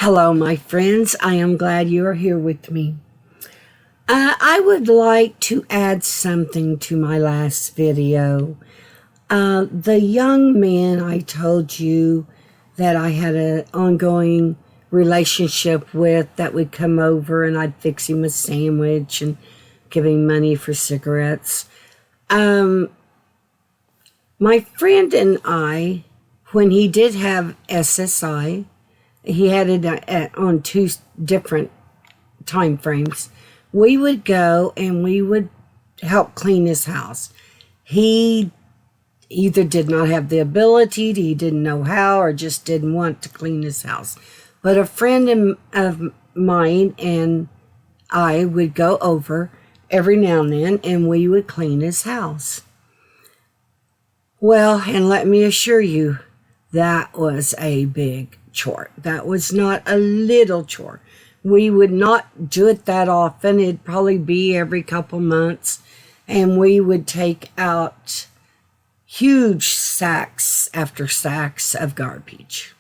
Hello, my friends. I am glad you are here with me. I would like to add something to my last video. The young man I told you that I had an ongoing relationship with that would come over and I'd fix him a sandwich and give him money for cigarettes. My friend and I, when he did have SSI, he had it on two different time frames. We would go and we would help clean his house. He either did not have the ability, he didn't know how, or just didn't want to clean his house. But a friend of mine and I would go over every now and then and we would clean his house. Well, and let me assure you, that was a big chore. That was not a little chore. We would not do it that often. It'd probably be every couple months. And we would take out huge sacks after sacks of garbage.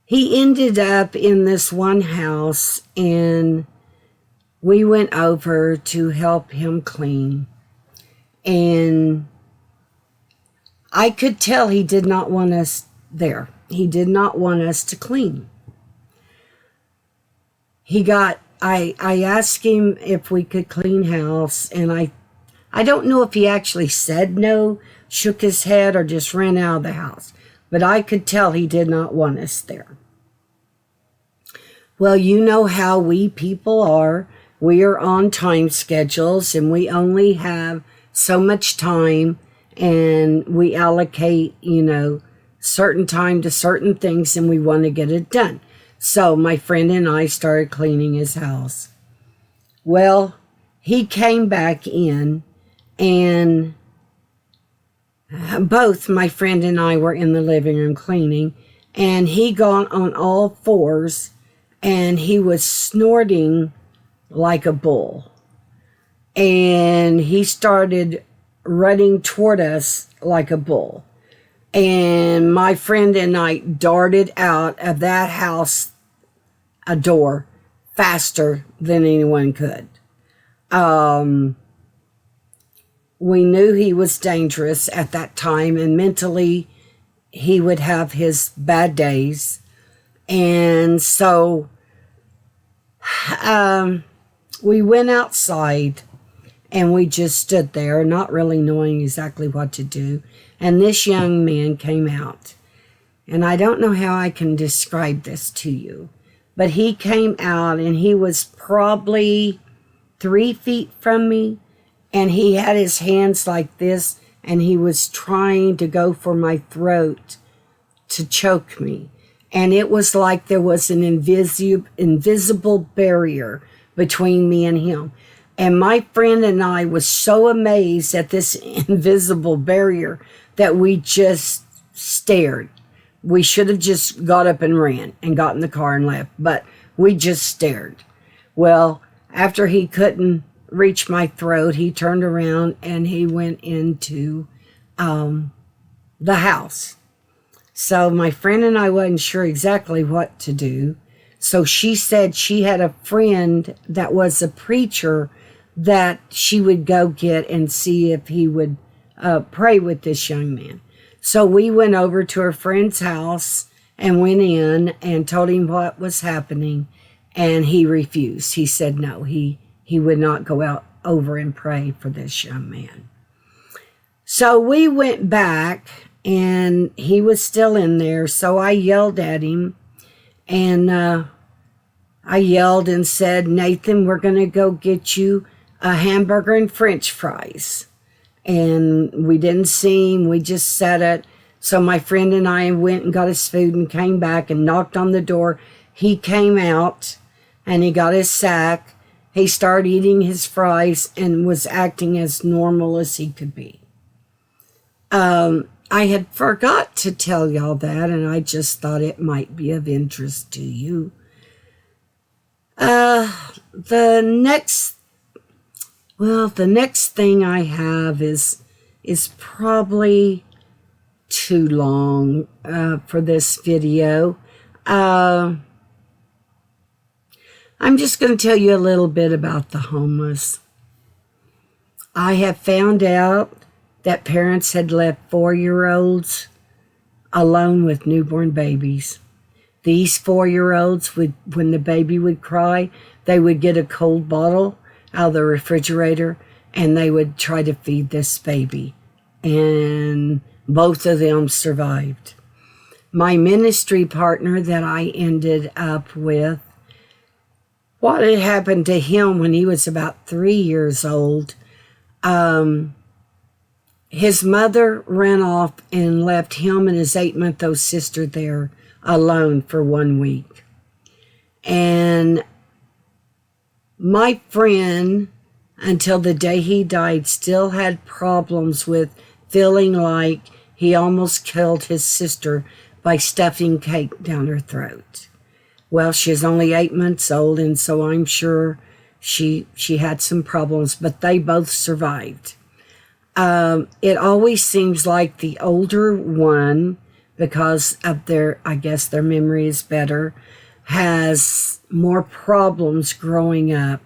He ended up in this one house and we went over to help him clean. And I could tell he did not want us there. He did not want us to clean. I asked him if we could clean house, and I don't know if he actually said no, shook his head, or just ran out of the house. But I could tell he did not want us there. Well, you know how we people are. We are on time schedules, and we only have so much time, and we allocate, certain time to certain things, and we want to get it done. So my friend and I started cleaning his house. Well, he came back in, and both my friend and I were in the living room cleaning, and he got on all fours, and he was snorting like a bull. And he started running toward us like a bull. And my friend and I darted out of that house a door faster than anyone could. We knew he was dangerous at that time, and mentally he would have his bad days. And so we went outside. And we just stood there, not really knowing exactly what to do. And this young man came out. And I don't know how I can describe this to you. But he came out, and he was probably 3 feet from me. And he had his hands like this. And he was trying to go for my throat to choke me. And it was like there was an invisible barrier between me and him. And my friend and I was so amazed at this invisible barrier that we just stared. We should have just got up and ran and got in the car and left, but we just stared. Well, after he couldn't reach my throat, he turned around and he went into the house. So my friend and I wasn't sure exactly what to do. So she said she had a friend that was a preacher that she would go get and see if he would pray with this young man. So we went over to her friend's house and went in and told him what was happening, and he refused. He said no, he would not go out over and pray for this young man. So we went back, and he was still in there, so I yelled at him, and I yelled and said, "Nathan, we're going to go get you a hamburger and french fries." And we didn't see him. We just said it. So my friend and I went and got his food and came back and knocked on the door. He came out and he got his sack. He started eating his fries and was acting as normal as he could be. I had forgot to tell y'all that, and I just thought it might be of interest to you. The next thing I have is probably too long for this video. I'm just going to tell you a little bit about the homeless. I have found out that parents had left 4-year-olds alone with newborn babies. These 4-year-olds would, when the baby would cry, they would get a cold bottle out of the refrigerator and they would try to feed this baby. And both of them survived. My ministry partner that I ended up with, what had happened to him when he was about 3 years old, his mother ran off and left him and his 8-month-old sister there alone for 1 week. And my friend, until the day he died, still had problems with feeling like he almost killed his sister by stuffing cake down her throat. Well, she's only 8 months old, and so I'm sure she had some problems, but they both survived. It always seems like the older one, because of their, I guess their memory is better, has more problems growing up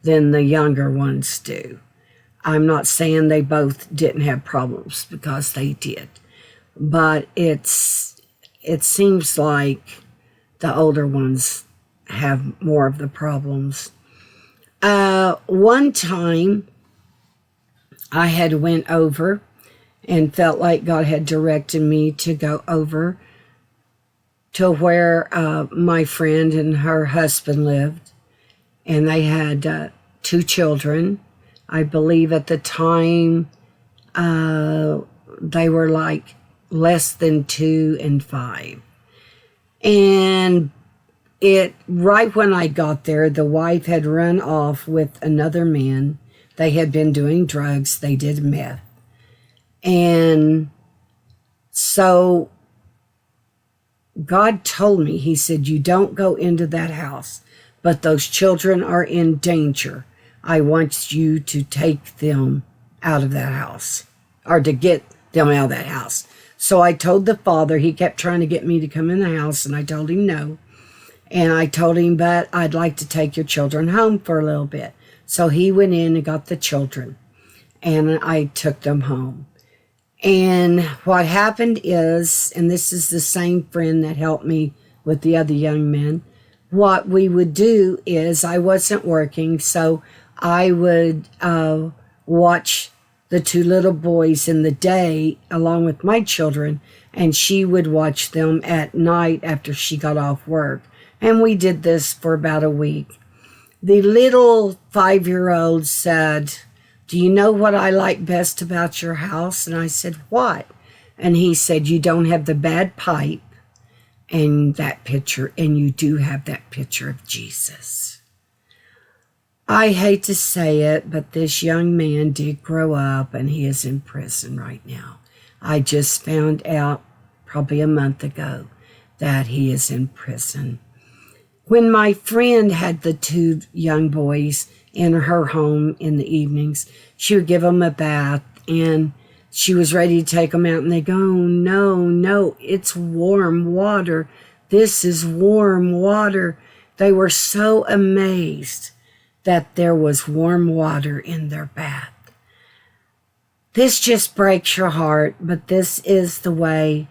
than the younger ones do. I'm not saying they both didn't have problems, because they did. But it seems like the older ones have more of the problems. One time, I had went over and felt like God had directed me to go over to where my friend and her husband lived. And they had 2 children. I believe at the time they were like less than 2 and 5. And right when I got there, the wife had run off with another man. They had been doing drugs. They did meth. And so God told me, he said, you don't go into that house, but those children are in danger. I want you to take them out of that house, or to get them out of that house. So I told the father, he kept trying to get me to come in the house, and I told him no. And I told him, but I'd like to take your children home for a little bit. So he went in and got the children, and I took them home. And what happened is, and this is the same friend that helped me with the other young men, what we would do is, I wasn't working, so I would watch the 2 little boys in the day along with my children, and she would watch them at night after she got off work. And we did this for about a week. The little 5-year-old said, do you know what I like best about your house? And I said, what? And he said, you don't have the bad pipe and that picture, and you do have that picture of Jesus. I hate to say it, but this young man did grow up, and he is in prison right now. I just found out probably a month ago that he is in prison. When my friend had the 2 young boys in her home in the evenings, she would give them a bath, and she was ready to take them out, and they go, oh, no, it's warm water. This is warm water. They were so amazed that there was warm water in their bath. This just breaks your heart, but this is the way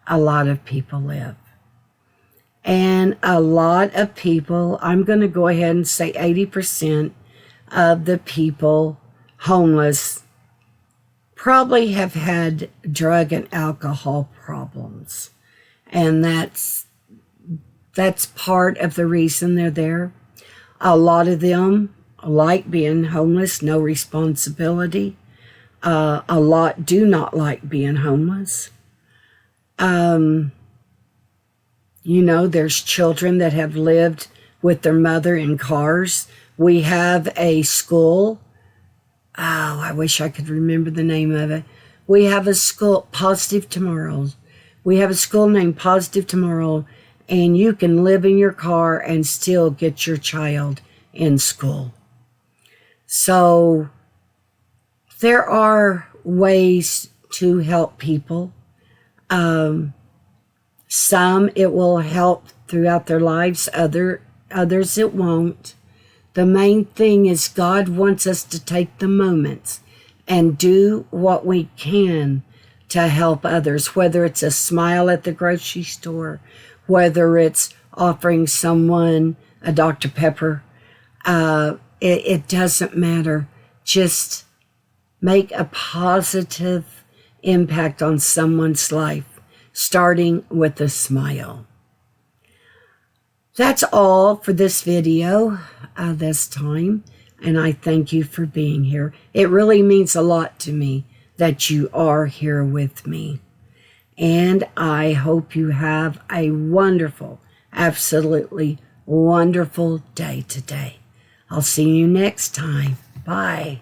a lot of people live. And a lot of people, I'm going to go ahead and say 80% of the people homeless probably have had drug and alcohol problems. And that's part of the reason they're there. A lot of them like being homeless, no responsibility. A lot do not like being homeless. You know, there's children that have lived with their mother in cars. We have a school. Oh, I wish I could remember the name of it. We have a school, Positive Tomorrow. We have a school named Positive Tomorrow, and you can live in your car and still get your child in school. So there are ways to help people. Some it will help throughout their lives, others it won't. The main thing is God wants us to take the moments and do what we can to help others, whether it's a smile at the grocery store, whether it's offering someone a Dr. Pepper. It doesn't matter. Just make a positive impact on someone's life, starting with a smile. That's all for this video this time, and I thank you for being here. It really means a lot to me that you are here with me. And I hope you have a wonderful, absolutely wonderful day today. I'll see you next time. Bye.